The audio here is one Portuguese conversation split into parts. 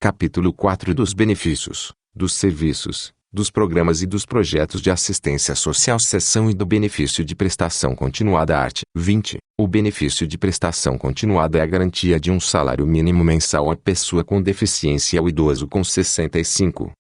Capítulo 4 dos benefícios, dos serviços, dos programas e dos projetos de assistência social. Seção e do benefício de prestação continuada. Art. 20. O benefício de prestação continuada é a garantia de um salário mínimo mensal à pessoa com deficiência ou idoso com 65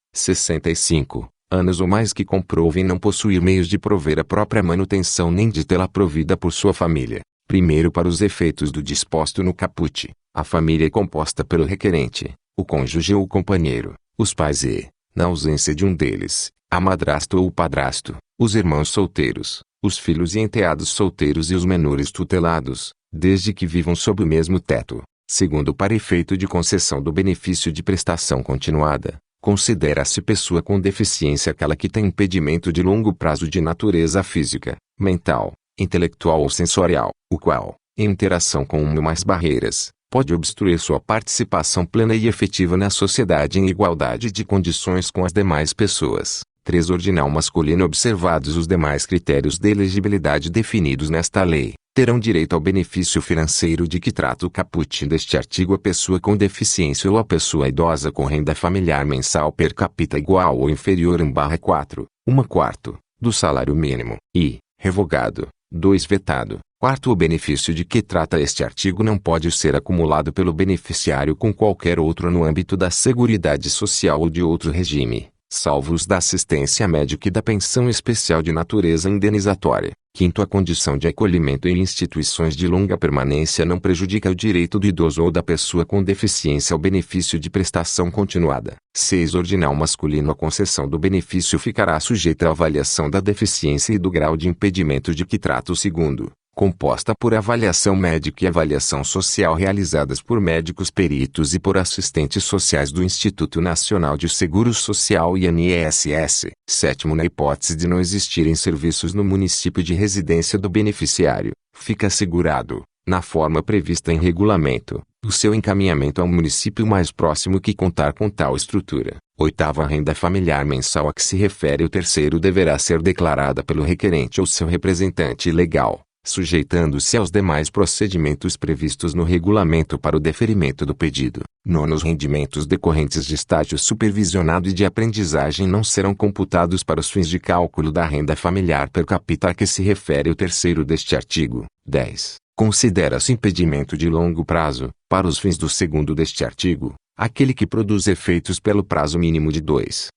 anos ou mais que comprovem não possuir meios de prover a própria manutenção nem de tê-la provida por sua família. Primeiro, para os efeitos do disposto no caput, a família é composta pelo requerente, o cônjuge ou o companheiro, os pais e, na ausência de um deles, a madrasta ou o padrasto, os irmãos solteiros, os filhos e enteados solteiros e os menores tutelados, desde que vivam sob o mesmo teto. Segundo, para efeito de concessão do benefício de prestação continuada, considera-se pessoa com deficiência aquela que tem impedimento de longo prazo de natureza física, mental, intelectual ou sensorial, o qual, em interação com uma ou mais barreiras, pode obstruir sua participação plena e efetiva na sociedade em igualdade de condições com as demais pessoas. 3. Ordinal masculino. Observados os demais critérios de elegibilidade definidos nesta lei, terão direito ao benefício financeiro de que trata o caput deste artigo a pessoa com deficiência ou a pessoa idosa com renda familiar mensal per capita igual ou inferior a 1/4, 1/4, do salário mínimo, e, revogado. 2. Vetado. 4. O benefício de que trata este artigo não pode ser acumulado pelo beneficiário com qualquer outro no âmbito da Seguridade Social ou de outro regime, salvo os da assistência médica e da pensão especial de natureza indenizatória. 5. A condição de acolhimento em instituições de longa permanência não prejudica o direito do idoso ou da pessoa com deficiência ao benefício de prestação continuada. 6. Ordinal masculino. A concessão do benefício ficará sujeita à avaliação da deficiência e do grau de impedimento de que trata o segundo, composta por avaliação médica e avaliação social realizadas por médicos peritos e por assistentes sociais do Instituto Nacional de Seguro Social e INSS. 7. Na hipótese de não existirem serviços no município de residência do beneficiário, fica assegurado, na forma prevista em regulamento, o seu encaminhamento ao município mais próximo que contar com tal estrutura. 8. A renda familiar mensal a que se refere o terceiro deverá ser declarada pelo requerente ou seu representante legal, sujeitando-se aos demais procedimentos previstos no regulamento para o deferimento do pedido. 9. Os rendimentos decorrentes de estágio supervisionado e de aprendizagem não serão computados para os fins de cálculo da renda familiar per capita a que se refere o terceiro deste artigo. 10. Considera-se impedimento de longo prazo, para os fins do segundo deste artigo, aquele que produz efeitos pelo prazo mínimo de 2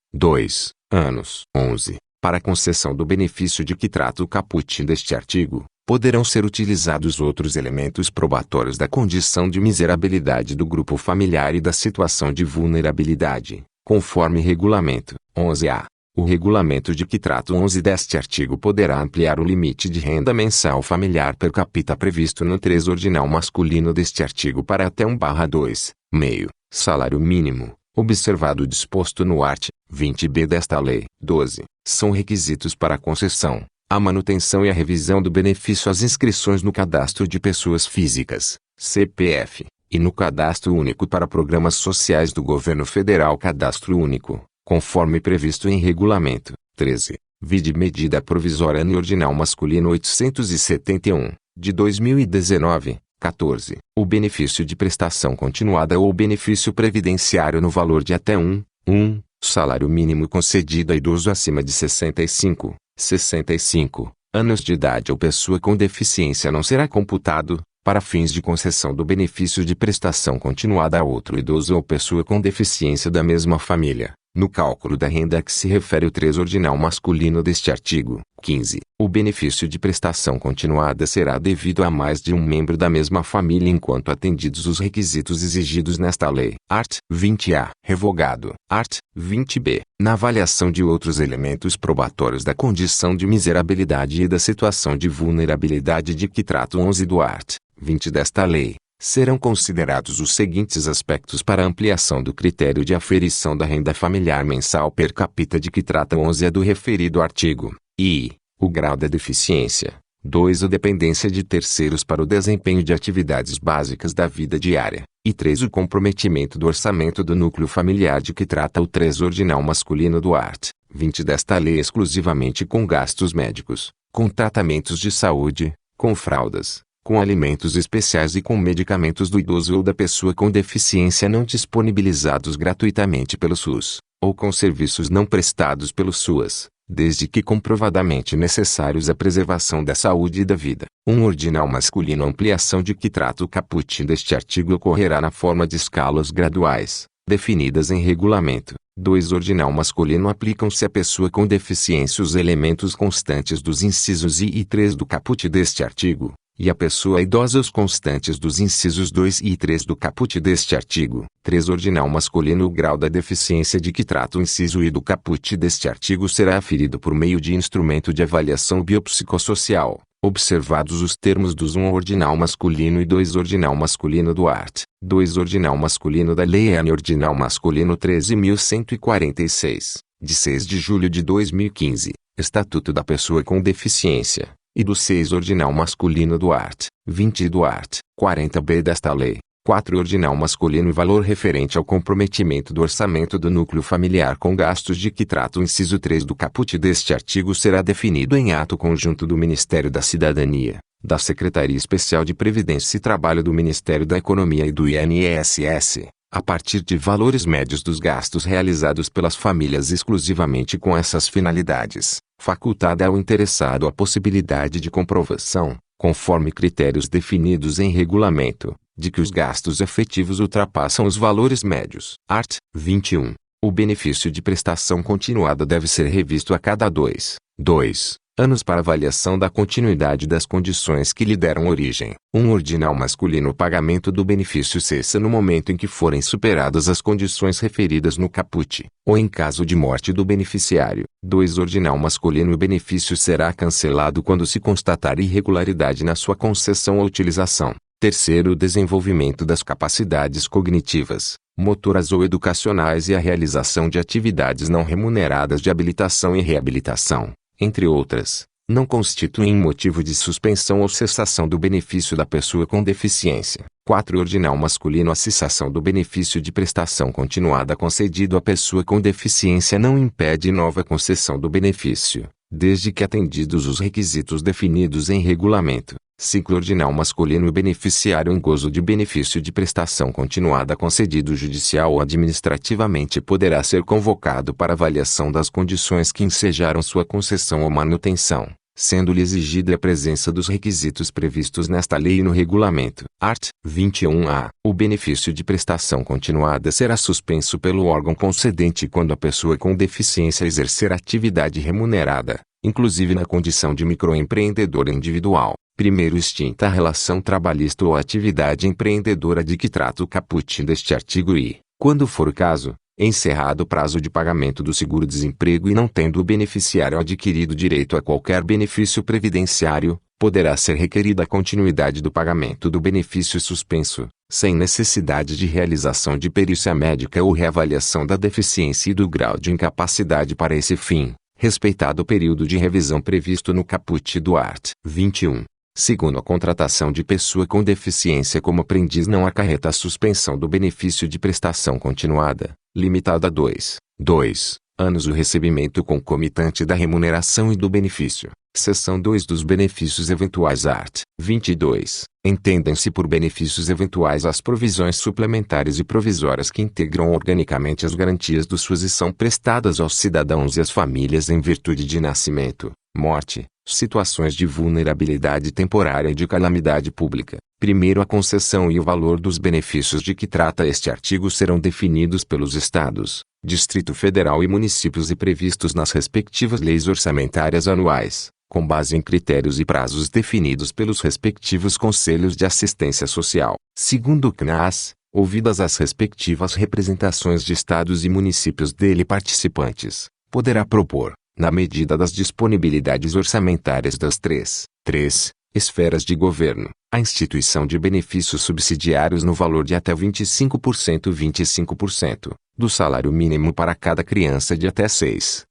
anos. 11. Para a concessão do benefício de que trata o caput deste artigo, poderão ser utilizados outros elementos probatórios da condição de miserabilidade do grupo familiar e da situação de vulnerabilidade, conforme regulamento. 11a. O regulamento de que trata o 11 deste artigo poderá ampliar o limite de renda mensal familiar per capita previsto no 3 ordinal masculino deste artigo para até 1/2, meio, salário mínimo, observado o disposto no art. 20b desta lei. 12. São requisitos para a concessão, a manutenção e a revisão do benefício as inscrições no Cadastro de Pessoas Físicas, CPF, e no Cadastro Único para Programas Sociais do Governo Federal Cadastro Único, conforme previsto em regulamento. 13. Vide medida provisória no ordinal masculino 871, de 2019. 14. O benefício de prestação continuada ou benefício previdenciário no valor de até 1 salário mínimo concedido a idoso acima de 65 anos de idade ou pessoa com deficiência não será computado, para fins de concessão do benefício de prestação continuada a outro idoso ou pessoa com deficiência da mesma família, no cálculo da renda a que se refere o 3 ordinal masculino deste artigo. 15. O benefício de prestação continuada será devido a mais de um membro da mesma família enquanto atendidos os requisitos exigidos nesta lei. Art. 20a. Revogado. Art. 20b. Na avaliação de outros elementos probatórios da condição de miserabilidade e da situação de vulnerabilidade de que trata o 11 do art. 20 desta lei, serão considerados os seguintes aspectos para ampliação do critério de aferição da renda familiar mensal per capita de que trata o 11 do referido artigo, e o grau da deficiência. 2. A dependência de terceiros para o desempenho de atividades básicas da vida diária. E 3. O comprometimento do orçamento do núcleo familiar de que trata o 3 ordinal masculino do art. 20 desta lei exclusivamente com gastos médicos, com tratamentos de saúde, com fraldas, com alimentos especiais e com medicamentos do idoso ou da pessoa com deficiência não disponibilizados gratuitamente pelo SUS, ou com serviços não prestados pelo SUAS, desde que comprovadamente necessários à preservação da saúde e da vida. Um ordinal masculino. A ampliação de que trata o caput deste artigo ocorrerá na forma de escalas graduais, definidas em regulamento. 2. Ordinal masculino. Aplicam-se à pessoa com deficiência os elementos constantes dos incisos I e 3 do caput deste artigo, e à pessoa idosa os constantes dos incisos 2 e 3 do caput deste artigo. 3. Ordinal masculino. O grau da deficiência de que trata o inciso I do caput deste artigo será aferido por meio de instrumento de avaliação biopsicossocial, observados os termos dos 1. Ordinal masculino e 2. Ordinal masculino do art. 2. Ordinal masculino da Lei N. Ordinal masculino 13.146, de 6 de julho de 2015, Estatuto da Pessoa com Deficiência, e do 6. Ordinal masculino do art. 20 e do art. 40b desta lei. 4. Ordinal masculino. Valor referente ao comprometimento do orçamento do núcleo familiar com gastos de que trata o inciso 3 do caput deste artigo será definido em ato conjunto do Ministério da Cidadania, da Secretaria Especial de Previdência e Trabalho do Ministério da Economia e do INSS, a partir de valores médios dos gastos realizados pelas famílias exclusivamente com essas finalidades, facultada ao interessado a possibilidade de comprovação, conforme critérios definidos em regulamento, de que os gastos efetivos ultrapassam os valores médios. Art. 21. O benefício de prestação continuada deve ser revisto a cada 2 anos para avaliação da continuidade das condições que lhe deram origem. 1. Ordinal masculino. O pagamento do benefício cessa no momento em que forem superadas as condições referidas no caput, ou em caso de morte do beneficiário. 2. Ordinal masculino. O benefício será cancelado quando se constatar irregularidade na sua concessão ou utilização. 3. O desenvolvimento das capacidades cognitivas, motoras ou educacionais e a realização de atividades não remuneradas de habilitação e reabilitação, entre outras, não constituem motivo de suspensão ou cessação do benefício da pessoa com deficiência. 4. Ordinal masculino. A cessação do benefício de prestação continuada concedido à pessoa com deficiência não impede nova concessão do benefício, desde que atendidos os requisitos definidos em regulamento. 5. Ordinal masculino. O beneficiário em gozo de benefício de prestação continuada concedido judicial ou administrativamente poderá ser convocado para avaliação das condições que ensejaram sua concessão ou manutenção, sendo-lhe exigida a presença dos requisitos previstos nesta lei e no regulamento. Art. 21-A. O benefício de prestação continuada será suspenso pelo órgão concedente quando a pessoa com deficiência exercer atividade remunerada, inclusive na condição de microempreendedor individual. Primeiro, extinta a relação trabalhista ou atividade empreendedora de que trata o caput deste artigo e, quando for o caso, encerrado o prazo de pagamento do seguro-desemprego e não tendo o beneficiário adquirido direito a qualquer benefício previdenciário, poderá ser requerida a continuidade do pagamento do benefício suspenso, sem necessidade de realização de perícia médica ou reavaliação da deficiência e do grau de incapacidade para esse fim, respeitado o período de revisão previsto no caput do art. 21. Segundo, a contratação de pessoa com deficiência como aprendiz não acarreta a suspensão do benefício de prestação continuada, limitada a 2 anos o recebimento concomitante da remuneração e do benefício. Seção 2 dos benefícios eventuais. Art. 22. Entendem-se por benefícios eventuais as provisões suplementares e provisórias que integram organicamente as garantias do SUS e são prestadas aos cidadãos e às famílias em virtude de nascimento, morte, situações de vulnerabilidade temporária e de calamidade pública. Primeiro, a concessão e o valor dos benefícios de que trata este artigo serão definidos pelos Estados, Distrito Federal e municípios e previstos nas respectivas leis orçamentárias anuais, com base em critérios e prazos definidos pelos respectivos Conselhos de Assistência Social. Segundo o CNAS, ouvidas as respectivas representações de estados e municípios dele participantes, poderá propor, na medida das disponibilidades orçamentárias das três esferas de governo, a instituição de benefícios subsidiários no valor de até 25% do salário mínimo para cada criança de até 6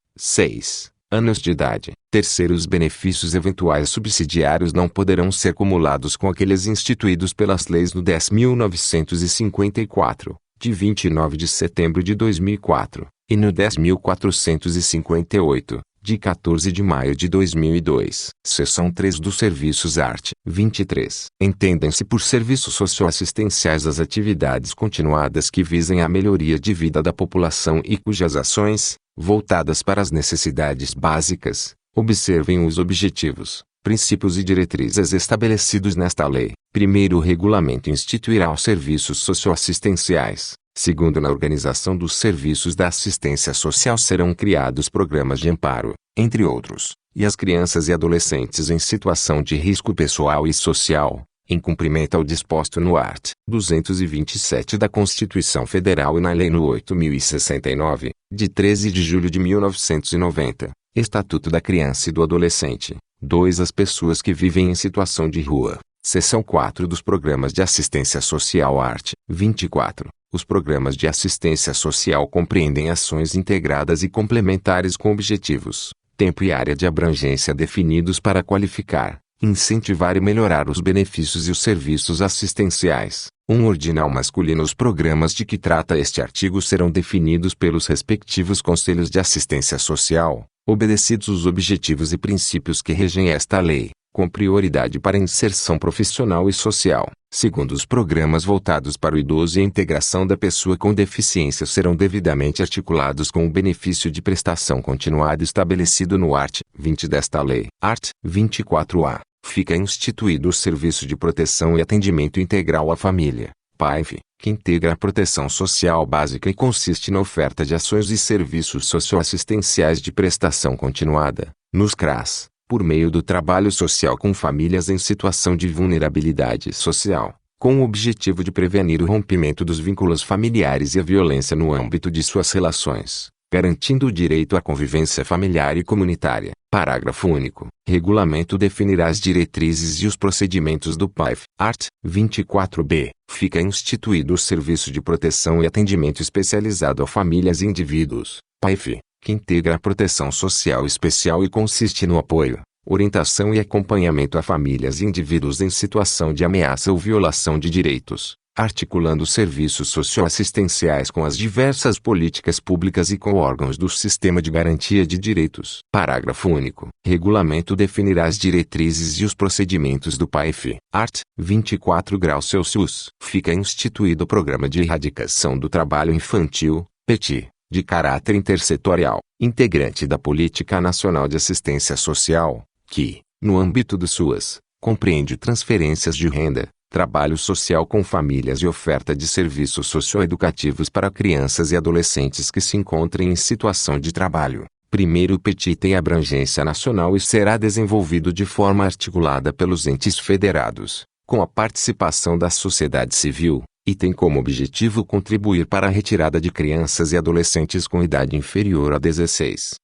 anos de idade. Terceiro, os benefícios eventuais subsidiários não poderão ser cumulados com aqueles instituídos pelas leis no 10.954, de 29 de setembro de 2004, e no 10.458, de 14 de maio de 2002. Seção 3 dos Serviços Art. 23. Entendem-se por serviços socioassistenciais as atividades continuadas que visem a melhoria de vida da população e cujas ações, voltadas para as necessidades básicas, observem os objetivos, princípios e diretrizes estabelecidos nesta lei. Primeiro, o regulamento instituirá os serviços socioassistenciais. Segundo, na organização dos serviços da assistência social serão criados programas de amparo, entre outros, e as crianças e adolescentes em situação de risco pessoal e social, em cumprimento ao disposto no art. 227 da Constituição Federal e na Lei nº 8.069, de 13 de julho de 1990, Estatuto da Criança e do Adolescente. 2. As pessoas que vivem em situação de rua. Seção 4 dos Programas de Assistência Social art. 24. Os programas de assistência social compreendem ações integradas e complementares com objetivos, tempo e área de abrangência definidos para qualificar, incentivar e melhorar os benefícios e os serviços assistenciais. Ordinal masculino. Os programas de que trata este artigo serão definidos pelos respectivos Conselhos de Assistência Social, obedecidos os objetivos e princípios que regem esta lei, com prioridade para a inserção profissional e social. Segundo, os programas voltados para o idoso e a integração da pessoa com deficiência serão devidamente articulados com o benefício de prestação continuada estabelecido no art. 20 desta lei. Art. 24-A. Fica instituído o Serviço de Proteção e Atendimento Integral à Família, PAIF, que integra a proteção social básica e consiste na oferta de ações e serviços socioassistenciais de prestação continuada, nos CRAS, por meio do trabalho social com famílias em situação de vulnerabilidade social, com o objetivo de prevenir o rompimento dos vínculos familiares e a violência no âmbito de suas relações, garantindo o direito à convivência familiar e comunitária. Parágrafo único. Regulamento definirá as diretrizes e os procedimentos do PAIF. Art. 24b. Fica instituído o Serviço de Proteção e Atendimento Especializado a Famílias e Indivíduos, PAIF, que integra a proteção social especial e consiste no apoio, orientação e acompanhamento a famílias e indivíduos em situação de ameaça ou violação de direitos, articulando serviços socioassistenciais com as diversas políticas públicas e com órgãos do Sistema de Garantia de Direitos. Parágrafo único. Regulamento definirá as diretrizes e os procedimentos do PAIF. Art. 24°C. Fica instituído o Programa de Erradicação do Trabalho Infantil, PETI, de caráter intersetorial, integrante da Política Nacional de Assistência Social, que, no âmbito de suas, compreende transferências de renda, trabalho social com famílias e oferta de serviços socioeducativos para crianças e adolescentes que se encontrem em situação de trabalho. Primeiro, o PETI tem abrangência nacional e será desenvolvido de forma articulada pelos entes federados, com a participação da sociedade civil, e tem como objetivo contribuir para a retirada de crianças e adolescentes com idade inferior a 16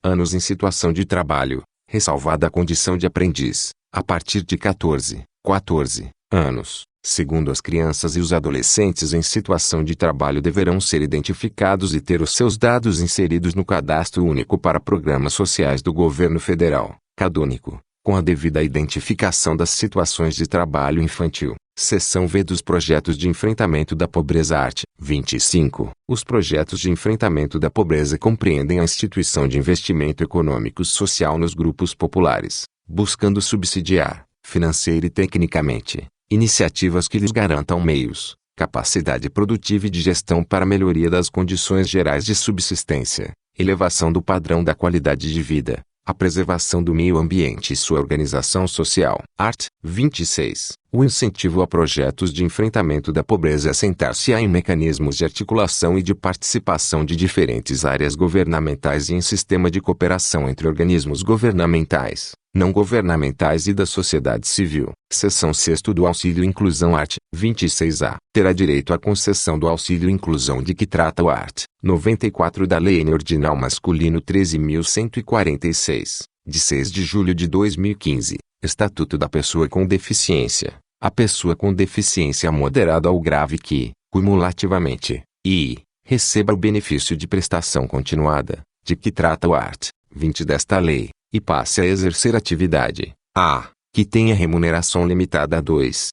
anos em situação de trabalho, ressalvada a condição de aprendiz, a partir de 14 anos. Segundo, as crianças e os adolescentes em situação de trabalho deverão ser identificados e ter os seus dados inseridos no Cadastro Único para Programas Sociais do Governo Federal, CadÚnico, com a devida identificação das situações de trabalho infantil. Seção V dos Projetos de Enfrentamento da Pobreza art. 25. Os projetos de enfrentamento da pobreza compreendem a instituição de investimento econômico social nos grupos populares, buscando subsidiar, financeira e tecnicamente, iniciativas que lhes garantam meios, capacidade produtiva e de gestão para a melhoria das condições gerais de subsistência, elevação do padrão da qualidade de vida, a preservação do meio ambiente e sua organização social. Art. 26. O incentivo a projetos de enfrentamento da pobreza assentar-se-á em mecanismos de articulação e de participação de diferentes áreas governamentais e em sistema de cooperação entre organismos governamentais, não governamentais e da sociedade civil. Seção 6º do Auxílio Inclusão art. 26A. Terá direito à concessão do Auxílio Inclusão de que trata o art. 94 da Lei N Ordinal Masculino 13.146, de 6 de julho de 2015, Estatuto da Pessoa com Deficiência. A pessoa com deficiência moderada ou grave que, cumulativamente, receba o benefício de prestação continuada, de que trata o art. 20 desta lei, e passe a exercer atividade, que tenha remuneração limitada a 2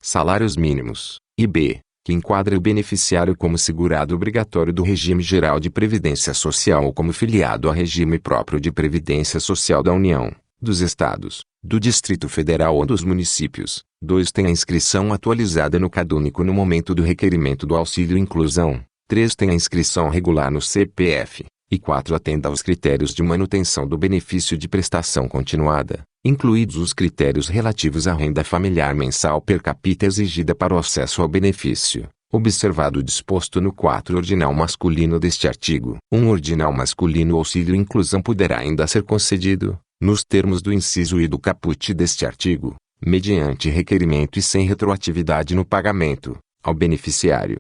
salários mínimos, e b. que enquadra o beneficiário como segurado obrigatório do regime geral de previdência social ou como filiado a regime próprio de previdência social da União, dos Estados, do Distrito Federal ou dos municípios. 2. Tem a inscrição atualizada no CadÚnico no momento do requerimento do auxílio-inclusão. 3. Tem a inscrição regular no CPF. E 4. Atenda aos critérios de manutenção do benefício de prestação continuada, incluídos os critérios relativos à renda familiar mensal per capita exigida para o acesso ao benefício, observado o disposto no 4 ordinal masculino deste artigo. Ordinal masculino auxílio-inclusão poderá ainda ser concedido, nos termos do inciso I do caput deste artigo, mediante requerimento e sem retroatividade no pagamento, ao beneficiário,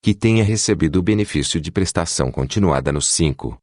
que tenha recebido o benefício de prestação continuada nos 5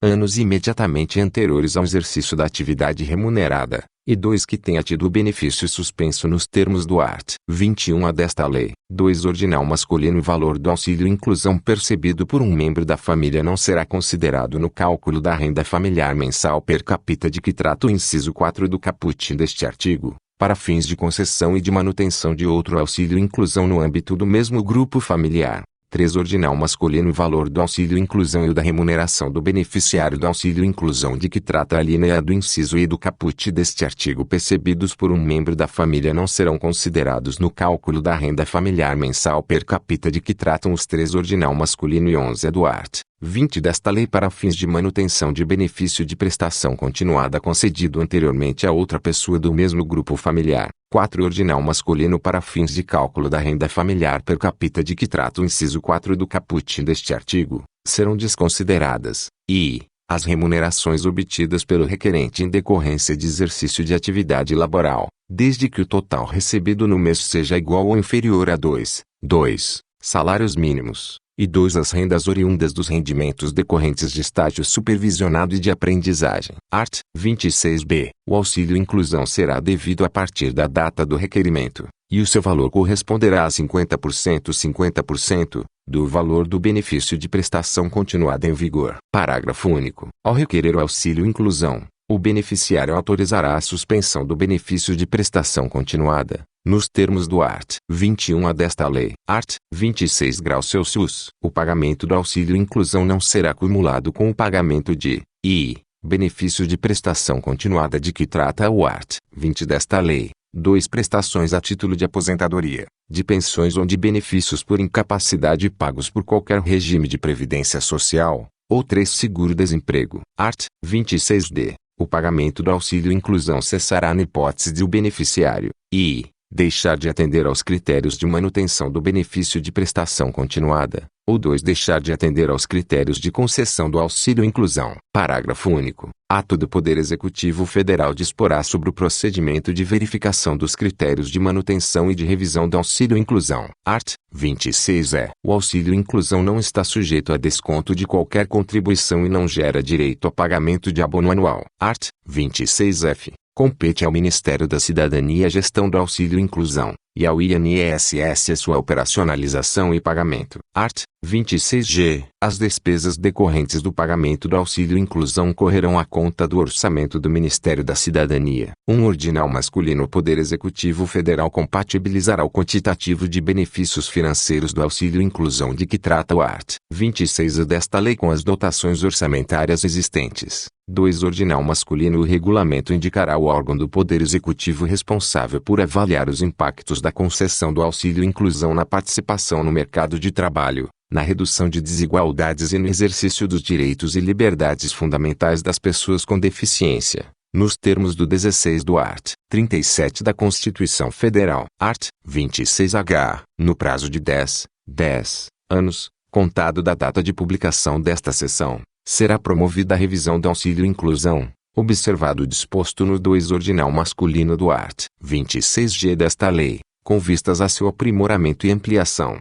anos imediatamente anteriores ao exercício da atividade remunerada, e 2. Que tenha tido o benefício suspenso nos termos do art. 21A desta lei. 2. Ordinal masculino. O valor do auxílio-inclusão percebido por um membro da família não será considerado no cálculo da renda familiar mensal per capita de que trata o inciso 4 do caput deste artigo, para fins de concessão e de manutenção de outro auxílio-inclusão no âmbito do mesmo grupo familiar. 3. Ordinal masculino. O valor do auxílio-inclusão e o da remuneração do beneficiário do auxílio-inclusão de que trata a linha do inciso I do caput deste artigo percebidos por um membro da família não serão considerados no cálculo da renda familiar mensal per capita de que tratam os 3 ordinal masculino e 11 do art. 20 desta lei para fins de manutenção de benefício de prestação continuada concedido anteriormente a outra pessoa do mesmo grupo familiar. 4. Ordinal masculino para fins de cálculo da renda familiar per capita de que trata o inciso 4 do caput deste artigo, serão desconsideradas, as remunerações obtidas pelo requerente em decorrência de exercício de atividade laboral, desde que o total recebido no mês seja igual ou inferior a 2 salários mínimos, e 2 as rendas oriundas dos rendimentos decorrentes de estágio supervisionado e de aprendizagem. Art. 26b. O auxílio-inclusão será devido a partir da data do requerimento, e o seu valor corresponderá a 50% do valor do benefício de prestação continuada em vigor. Parágrafo único. Ao requerer o auxílio-inclusão, o beneficiário autorizará a suspensão do benefício de prestação continuada, nos termos do art. 21A desta lei. Art. 26 graus Celsius. O pagamento do auxílio-inclusão não será acumulado com o pagamento de benefício de prestação continuada de que trata o art. 20 desta lei. 2. Prestações a título de aposentadoria, de pensões ou de benefícios por incapacidade pagos por qualquer regime de previdência social, ou 3. Seguro-desemprego. Art. 26d. O pagamento do auxílio-inclusão cessará na hipótese de o beneficiário, deixar de atender aos critérios de manutenção do benefício de prestação continuada, ou 2. Deixar de atender aos critérios de concessão do auxílio-inclusão. Parágrafo único. Ato do Poder Executivo Federal disporá sobre o procedimento de verificação dos critérios de manutenção e de revisão do auxílio-inclusão. Art. 26e. O auxílio-inclusão não está sujeito a desconto de qualquer contribuição e não gera direito a pagamento de abono anual. Art. 26f. Compete ao Ministério da Cidadania a gestão do auxílio-inclusão, e ao INSS a sua operacionalização e pagamento. Art. 26g. As despesas decorrentes do pagamento do auxílio-inclusão correrão à conta do orçamento do Ministério da Cidadania. Ordinal masculino. O Poder Executivo Federal compatibilizará o quantitativo de benefícios financeiros do auxílio-inclusão de que trata o art. 26 desta lei com as dotações orçamentárias existentes. 2. Ordinal masculino. O regulamento indicará o órgão do Poder Executivo responsável por avaliar os impactos da concessão do auxílio-inclusão na participação no mercado de trabalho, na redução de desigualdades e no exercício dos direitos e liberdades fundamentais das pessoas com deficiência, nos termos do 16 do art. 37 da Constituição Federal. Art. 26h. No prazo de 10 anos, contado da data de publicação desta seção, será promovida a revisão do auxílio-inclusão, observado o disposto no 2 ordinal masculino do art. 26g desta lei, com vistas a seu aprimoramento e ampliação.